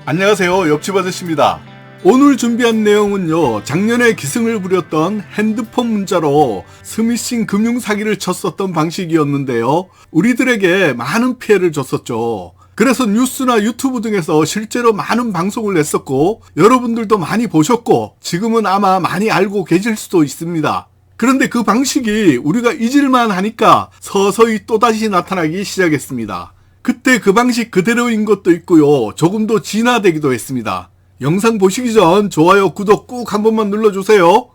안녕하세요, 옆집 아저씨입니다. 오늘 준비한 내용은요, 작년에 기승을 부렸던 핸드폰 문자로 스미싱 금융사기를 쳤었던 방식이었는데요, 우리들에게 많은 피해를 줬었죠. 그래서 뉴스나 유튜브 등에서 실제로 많은 방송을 냈었고, 여러분들도 많이 보셨고, 지금은 아마 많이 알고 계실 수도 있습니다. 그런데 그 방식이 우리가 잊을만 하니까 서서히 또다시 나타나기 시작했습니다. 그때 그 방식 그대로인 것도 있고요, 조금 더 진화되기도 했습니다. 영상 보시기 전 좋아요, 구독 꾹 한 번만 눌러주세요.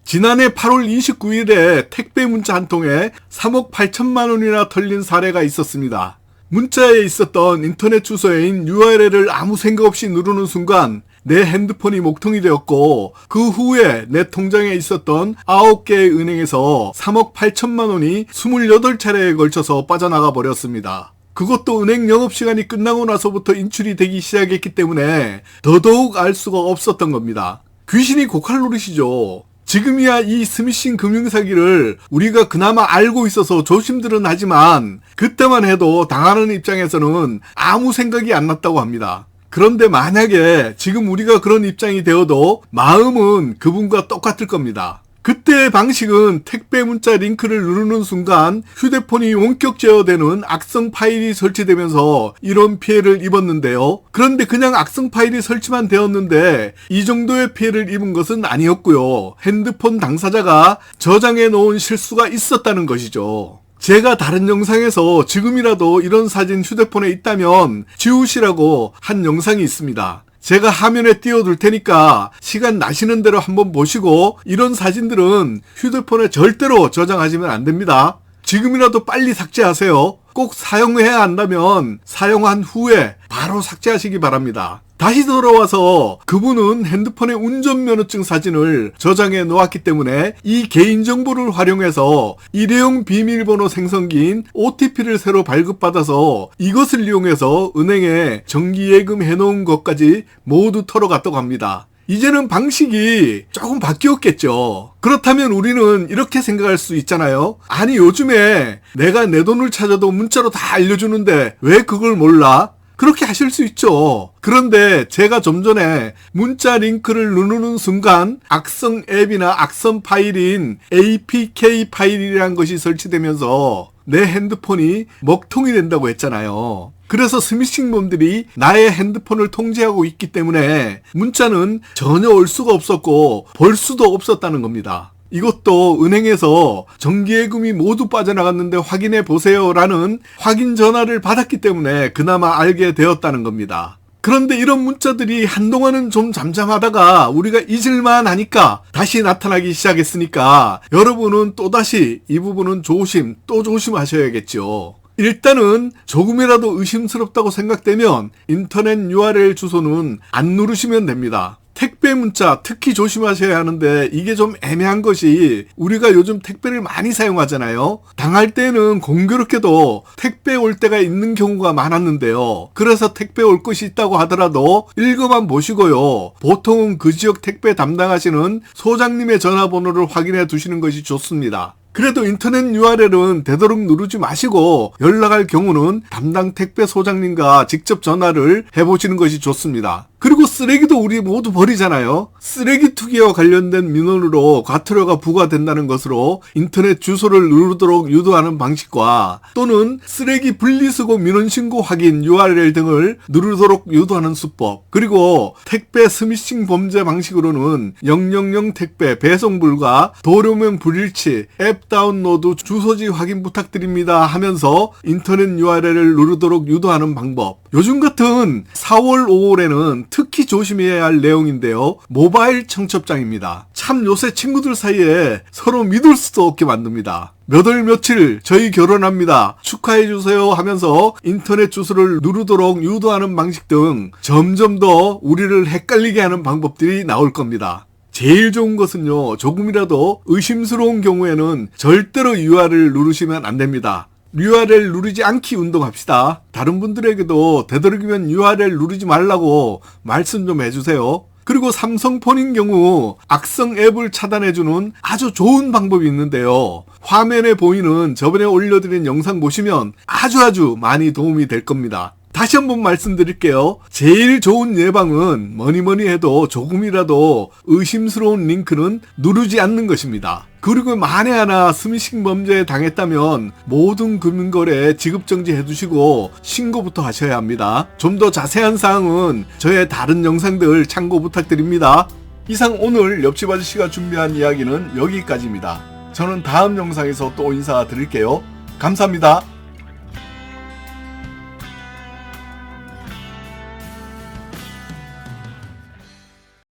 지난해 8월 29일에 택배 문자 한 통에 3억 8천만 원이나 털린 사례가 있었습니다. 문자에 있었던 인터넷 주소인 URL을 아무 생각 없이 누르는 순간 내 핸드폰이 목통이 되었고, 그 후에 내 통장에 있었던 9개의 은행에서 3억 8천만 원이 28차례에 걸쳐서 빠져나가 버렸습니다. 그것도 은행 영업시간이 끝나고 나서부터 인출이 되기 시작했기 때문에 더더욱 알 수가 없었던 겁니다. 귀신이 고칼 노릇이죠. 지금이야 이 스미싱 금융사기를 우리가 그나마 알고 있어서 조심들은 하지만, 그때만 해도 당하는 입장에서는 아무 생각이 안 났다고 합니다. 그런데 만약에 지금 우리가 그런 입장이 되어도 마음은 그분과 똑같을 겁니다. 그때의 방식은 택배 문자 링크를 누르는 순간 휴대폰이 원격 제어되는 악성 파일이 설치되면서 이런 피해를 입었는데요. 그런데 그냥 악성 파일이 설치만 되었는데 이 정도의 피해를 입은 것은 아니었고요. 핸드폰 당사자가 저장해 놓은 실수가 있었다는 것이죠. 제가 다른 영상에서 지금이라도 이런 사진 휴대폰에 있다면 지우시라고 한 영상이 있습니다. 제가 화면에 띄워둘 테니까 시간 나시는 대로 한번 보시고, 이런 사진들은 휴대폰에 절대로 저장하시면 안 됩니다. 지금이라도 빨리 삭제하세요. 꼭 사용해야 한다면 사용한 후에 바로 삭제하시기 바랍니다. 다시 돌아와서 그분은 핸드폰에 운전면허증 사진을 저장해 놓았기 때문에 이 개인정보를 활용해서 일회용 비밀번호 생성기인 OTP를 새로 발급받아서 이것을 이용해서 은행에 정기예금 해놓은 것까지 모두 털어갔다고 합니다. 이제는 방식이 조금 바뀌었겠죠. 그렇다면 우리는 이렇게 생각할 수 있잖아요. 아니, 요즘에 내가 내 돈을 찾아도 문자로 다 알려주는데 왜 그걸 몰라? 그렇게 하실 수 있죠. 그런데 제가 좀 전에 문자 링크를 누르는 순간 악성 앱이나 악성 파일인 APK 파일이라는 것이 설치되면서 내 핸드폰이 먹통이 된다고 했잖아요. 그래서 스미싱범들이 나의 핸드폰을 통제하고 있기 때문에 문자는 전혀 올 수가 없었고 볼 수도 없었다는 겁니다. 이것도 은행에서 정기예금이 모두 빠져나갔는데 확인해 보세요 라는 확인 전화를 받았기 때문에 그나마 알게 되었다는 겁니다. 그런데 이런 문자들이 한동안은 좀 잠잠하다가 우리가 잊을만 하니까 다시 나타나기 시작했으니까 여러분은 또다시 이 부분은 또 조심하셔야겠죠. 일단은 조금이라도 의심스럽다고 생각되면 인터넷 URL 주소는 안 누르시면 됩니다. 택배 문자 특히 조심하셔야 하는데, 이게 좀 애매한 것이 우리가 요즘 택배를 많이 사용하잖아요. 당할 때는 공교롭게도 택배 올 때가 있는 경우가 많았는데요. 그래서 택배 올 것이 있다고 하더라도 읽어만 보시고요. 보통은 그 지역 택배 담당하시는 소장님의 전화번호를 확인해 두시는 것이 좋습니다. 그래도 인터넷 URL은 되도록 누르지 마시고 연락할 경우는 담당 택배 소장님과 직접 전화를 해보시는 것이 좋습니다. 그리고 쓰레기도 우리 모두 버리잖아요. 쓰레기 투기와 관련된 민원으로 과태료가 부과된다는 것으로 인터넷 주소를 누르도록 유도하는 방식과, 또는 쓰레기 분리수거 민원신고 확인 URL 등을 누르도록 유도하는 수법, 그리고 택배 스미싱 범죄 방식으로는 000 택배 배송 불가, 도료명 불일치, 앱 다운로드, 주소지 확인 부탁드립니다 하면서 인터넷 URL을 누르도록 유도하는 방법. 요즘 같은 4월 5월에는 특히 조심해야 할 내용인데요. 모바일 청첩장입니다. 참 요새 친구들 사이에 서로 믿을 수도 없게 만듭니다. 몇 월 며칠 저희 결혼합니다, 축하해주세요 하면서 인터넷 주소를 누르도록 유도하는 방식 등 점점 더 우리를 헷갈리게 하는 방법들이 나올 겁니다. 제일 좋은 것은요, 조금이라도 의심스러운 경우에는 절대로 URL을 누르시면 안 됩니다. URL 누르지 않기 운동합시다. 다른 분들에게도 되도록이면 URL 누르지 말라고 말씀 좀 해주세요. 그리고 삼성폰인 경우 악성 앱을 차단해주는 아주 좋은 방법이 있는데요. 화면에 보이는 저번에 올려드린 영상 보시면 아주 많이 도움이 될 겁니다. 다시 한번 말씀드릴게요. 제일 좋은 예방은 뭐니 해도 조금이라도 의심스러운 링크는 누르지 않는 것입니다. 그리고 만에 하나 스미싱 범죄에 당했다면 모든 금융거래 지급정지 해두시고 신고부터 하셔야 합니다. 좀 더 자세한 사항은 저의 다른 영상들 참고 부탁드립니다. 이상 오늘 옆집 아저씨가 준비한 이야기는 여기까지입니다. 저는 다음 영상에서 또 인사드릴게요. 감사합니다.